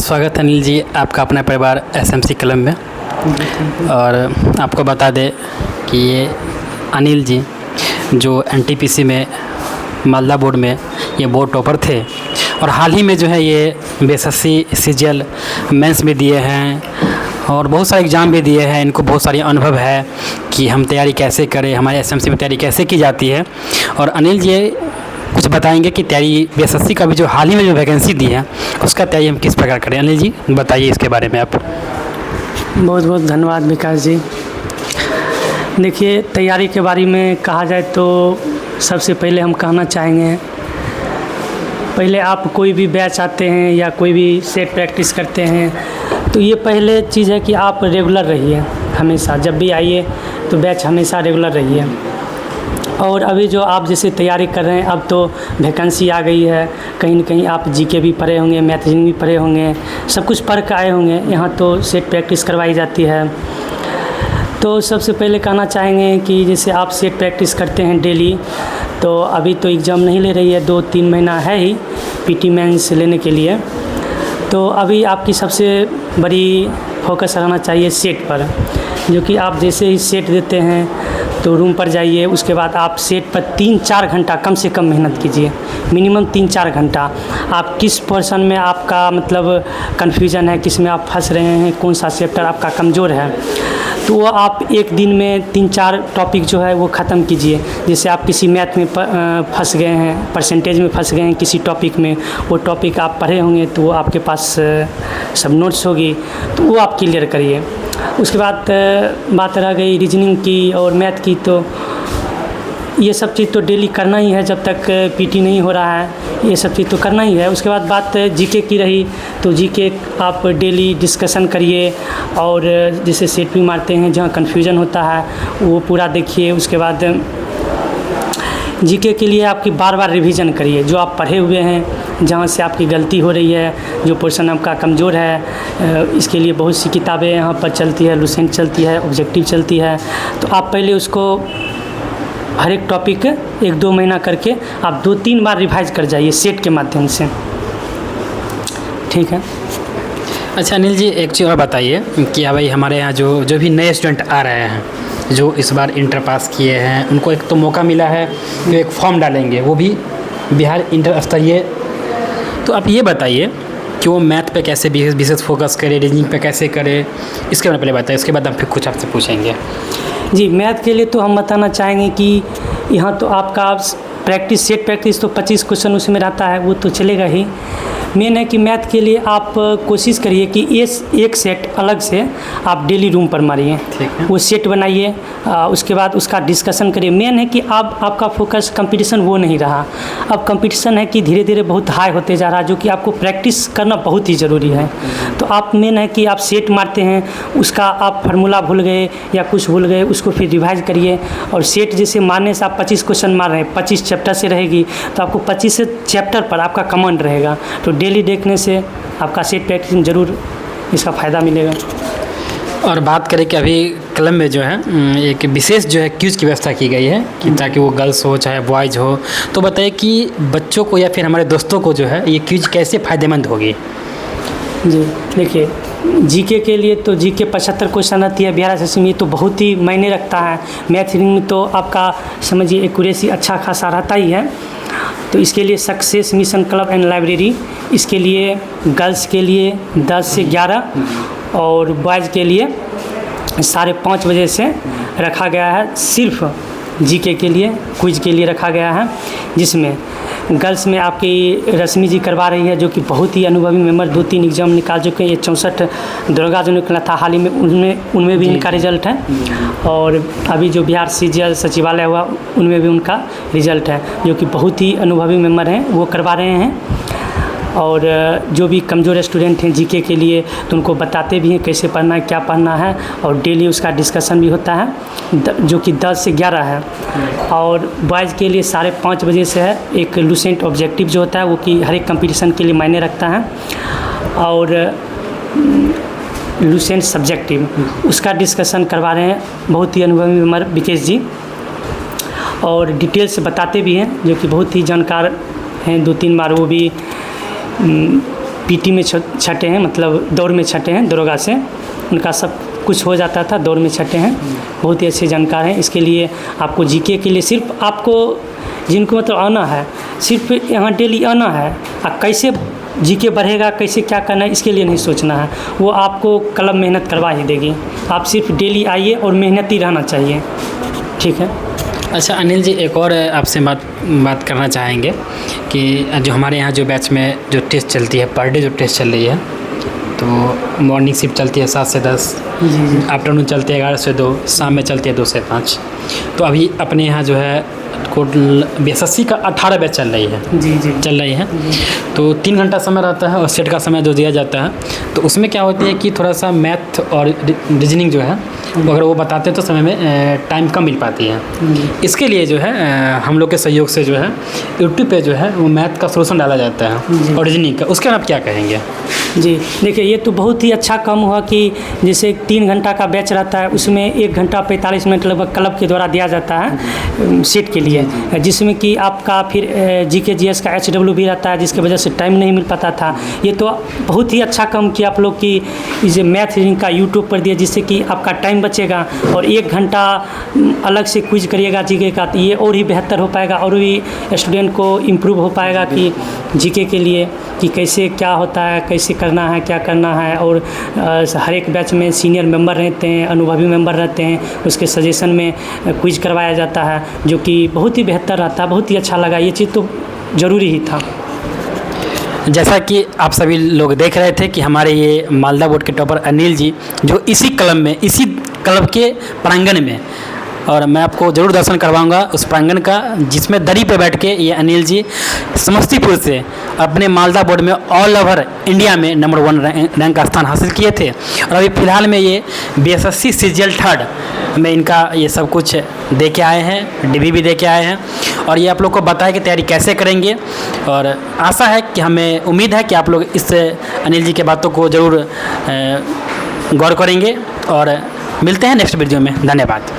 स्वागत है अनिल जी आपका अपना परिवार एसएमसी क्लब में। और आपको बता दें कि ये अनिल जी जो एनटीपीसी में मालदा बोर्ड में ये बोर्ड टॉपर थे और हाल ही में जो है ये बीएसएससी सीजीएल मेंस भी दिए हैं और बहुत सारे एग्ज़ाम भी दिए हैं। इनको बहुत सारी अनुभव है कि हम तैयारी कैसे करें, हमारे एसएमसी में तैयारी कैसे की जाती है। और अनिल जी कुछ बताएंगे कि तैयारी बीएसएससी का भी जो हाल ही में जो वैकेंसी दी है उसका तैयारी हम किस प्रकार करें। अनिल जी बताइए इसके बारे में आप। बहुत बहुत धन्यवाद विकास जी। देखिए, तैयारी के बारे में कहा जाए तो सबसे पहले हम कहना चाहेंगे, पहले आप कोई भी बैच आते हैं या कोई भी सेट प्रैक्टिस करते हैं तो ये पहले चीज़ है कि आप रेगुलर रहिए। हमेशा जब भी आइए तो बैच हमेशा रेगुलर रहिए। और अभी जो आप जैसे तैयारी कर रहे हैं, अब तो वैकेंसी आ गई है, कहीं न कहीं आप जीके भी पढ़े होंगे, मैथ भी पढ़े होंगे, सब कुछ पढ़ के आए होंगे। यहाँ तो सेट प्रैक्टिस करवाई जाती है। तो सबसे पहले कहना चाहेंगे कि जैसे आप सेट प्रैक्टिस करते हैं डेली, तो अभी तो एग्ज़ाम नहीं ले रही है, 2-3 महीना है ही पीटी मेंस लेने के लिए। तो अभी आपकी सबसे बड़ी फोकस रहना चाहिए सेट पर, जो कि आप जैसे ही सेट देते हैं तो रूम पर जाइए। उसके बाद आप सेट पर 3-4 घंटा कम से कम मेहनत कीजिए, मिनिमम 3-4 घंटा। आप किस पोर्शन में आपका मतलब कन्फ्यूजन है, किस में आप फंस रहे हैं, कौन सा चैप्टर आपका कमज़ोर है, तो वो आप एक दिन में 3-4 टॉपिक जो है वो ख़त्म कीजिए। जैसे आप किसी मैथ में फंस गए हैं, परसेंटेज में फंस गए हैं किसी टॉपिक में, वो टॉपिक आप पढ़े होंगे तो वो आपके पास सब नोट्स होगी, तो वो आप क्लियर करिए। उसके बाद बात रह गई रीजनिंग की और मैथ की, तो ये सब चीज़ तो डेली करना ही है। जब तक पीटी नहीं हो रहा है ये सब चीज़ तो करना ही है। उसके बाद बात जीके की रही, तो जीके आप डेली डिस्कशन करिए और जैसे सेट भी मारते हैं जहाँ कन्फ्यूजन होता है वो पूरा देखिए। उसके बाद जीके के लिए आपकी बार बार रिवीजन करिए, जो आप पढ़े हुए हैं, जहाँ से आपकी गलती हो रही है, जो पोर्शन आपका कमज़ोर है। इसके लिए बहुत सी किताबें यहाँ पर चलती है, लुसेंट चलती है, ऑब्जेक्टिव चलती है। तो आप पहले उसको हर एक टॉपिक 1-2 महीना करके आप 2-3 बार रिवाइज कर जाइए सेट के माध्यम से, ठीक है। अच्छा अनिल जी एक चीज़ और बताइए कि भाई हमारे यहाँ जो भी नए स्टूडेंट आ रहे हैं, जो इस बार इंटर पास किए हैं, उनको एक तो मौका मिला है जो एक फॉर्म डालेंगे, वो भी बिहार इंटर स्तरीय। तो आप ये बताइए कि वो मैथ पे कैसे विशेष फोकस करे, रीजनिंग पे कैसे करे, इसके बारे में पहले बताइए, उसके बाद हम फिर कुछ आपसे पूछेंगे। जी, मैथ के लिए तो हम बताना चाहेंगे कि यहाँ तो आपका प्रैक्टिस सेट प्रैक्टिस तो 25 क्वेश्चन उसमें रहता है, वो तो चलेगा ही। मेन है कि मैथ के लिए आप कोशिश करिए कि एक सेट अलग से आप डेली रूम पर मारिए, वो सेट बनाइए। उसके बाद उसका डिस्कशन करिए। मेन है कि आपका फोकस कंपटीशन वो नहीं रहा, अब कंपटीशन है कि धीरे धीरे बहुत हाई होते जा रहा है, जो कि आपको प्रैक्टिस करना बहुत ही ज़रूरी है। तो आप मेन है कि आप सेट मारते हैं, उसका आप फार्मूला भूल गए या कुछ भूल गए, उसको फिर रिवाइज करिए। और सेट जैसे मारने से आप 25 क्वेश्चन मार रहे हैं, 25 चैप्टर से रहेगी, तो आपको 25 चैप्टर पर आपका कमांड रहेगा। तो डेली देखने से आपका सेट प्रैक्टिस ज़रूर इसका फ़ायदा मिलेगा। और बात करें कि अभी क्लब में जो है एक विशेष जो है क्यूज की व्यवस्था की गई है कि ताकि वो गर्ल्स हो चाहे बॉयज़ हो, तो बताइए कि बच्चों को या फिर हमारे दोस्तों को जो है ये क्यूज कैसे फ़ायदेमंद होगी। जी देखिए, जीके के लिए तो जीके 75 क्वेश्चन आती है बिहार एसएससी में, तो बहुत ही मायने रखता है। मैथ रीडिंग में तो आपका समझिए एक्यूरेसी अच्छा खासा रहता ही है। तो इसके लिए success mission club and library, इसके लिए गर्ल्स के लिए 10 से 11 और बॉयज़ के लिए 5:30 बजे से रखा गया है। सिर्फ जीके के लिए क्विज के लिए रखा गया है, जिसमें गर्ल्स में आपकी रश्मि जी करवा रही है, जो कि बहुत ही अनुभवी मेंबर, 2-3 एग्ज़ाम निकाल चुके हैं। ये 64 दरोगा जो निकला था हाल ही में, उनमें भी इनका रिजल्ट है। और अभी जो बिहार सीजीएल सचिवालय हुआ उनमें भी उनका रिजल्ट है, जो कि बहुत ही अनुभवी मेंबर हैं, वो करवा रहे हैं। और जो भी कमज़ोर स्टूडेंट हैं जीके के लिए, तो उनको बताते भी हैं कैसे पढ़ना है, क्या पढ़ना है, और डेली उसका डिस्कशन भी होता है, जो कि 10 से 11 है। और बॉयज़ के लिए 5:30 बजे से है एक लुसेंट ऑब्जेक्टिव जो होता है, वो कि हर एक कंपटीशन के लिए मायने रखता है। और लुसेंट सब्जेक्टिव उसका डिस्कशन करवा रहे हैं बहुत ही अनुभवी मेंबर विकेश जी, और डिटेल से बताते भी हैं, जो कि बहुत ही जानकार हैं। 2-3 बार वो भी पीटी में छठे हैं, मतलब दौड़ में छठे हैं दरोगा से, उनका सब कुछ हो जाता था, दौड़ में छठे हैं, बहुत ही अच्छे जानकार हैं। इसके लिए आपको जीके के लिए सिर्फ आपको जिनको मतलब आना है, सिर्फ यहाँ डेली आना है, और कैसे जीके बढ़ेगा, कैसे क्या करना है, इसके लिए नहीं सोचना है, वो आपको कलम मेहनत करवा ही देगी। आप सिर्फ डेली आइए और मेहनती रहना चाहिए, ठीक है। अच्छा अनिल जी, एक और आपसे बात करना चाहेंगे कि जो हमारे यहाँ जो बैच में जो टेस्ट चलती है, पर डे जो टेस्ट चल रही है, तो मॉर्निंग शिफ्ट चलती है 7 से 10, आफ्टरनून चलती है 11 से 2, शाम में चलती है 2 से 5। तो अभी अपने यहाँ जो है BSSC का 18 बैच चल रही है, चल रही है। तो 3 घंटा समय रहता है और सेट का समय जो दिया जाता है, तो उसमें क्या होती है कि थोड़ा सा मैथ और रीजनिंग जो है वो अगर वो बताते हैं तो समय में टाइम कम मिल पाती है। इसके लिए जो है हम लोग के सहयोग से जो है यूट्यूब पे जो है वो मैथ का सोल्यूशन डाला जाता है और रीजनिंग का, उसके आप क्या कहेंगे? जी देखिए, ये तो बहुत ही अच्छा काम हुआ कि जैसे 3 घंटा का बैच रहता है, उसमें 1 घंटा 45 मिनट लगभग क्लब के द्वारा दिया जाता है सेट के लिए, जिसमें कि आपका फिर GK GS का HW भी रहता है, जिसकी वजह से टाइम नहीं मिल पाता था। ये तो बहुत ही अच्छा काम किया आप लोग की इसे मैथ रीडिंग का यूट्यूब पर दिया, जिससे कि आपका टाइम बचेगा और 1 घंटा अलग से क्विज करिएगा GK का, तो ये और ही बेहतर हो पाएगा और भी स्टूडेंट को इम्प्रूव हो पाएगा कि GK के लिए कि कैसे क्या होता है, कैसे करना है, क्या करना है। और हर एक बैच में सीनियर मेंबर रहते हैं, अनुभवी मेंबर रहते हैं, उसके सजेशन में क्विज करवाया जाता है, जो कि बहुत ही बेहतर रहता है। बहुत ही अच्छा लगा, ये चीज़ तो ज़रूरी ही था। जैसा कि आप सभी लोग देख रहे थे कि हमारे ये मालदा बोर्ड के टॉपर अनिल जी जो इसी क्लब के प्रांगण में, और मैं आपको ज़रूर दर्शन करवाऊंगा उस प्रांगण का, जिसमें दरी पे बैठ के ये अनिल जी समस्तीपुर से अपने मालदा बोर्ड में ऑल ओवर इंडिया में नंबर 1 रैंक का स्थान हासिल किए थे। और अभी फ़िलहाल में ये BSSC CGL 3rd में इनका ये सब कुछ दे के आए हैं, डिग्री भी दे के आए हैं, और ये आप लोग को बताया कि तैयारी कैसे करेंगे। और आशा है कि हमें उम्मीद है कि आप लोग इस अनिल जी के बातों को ज़रूर गौर करेंगे। और मिलते हैं नेक्स्ट वीडियो में। धन्यवाद।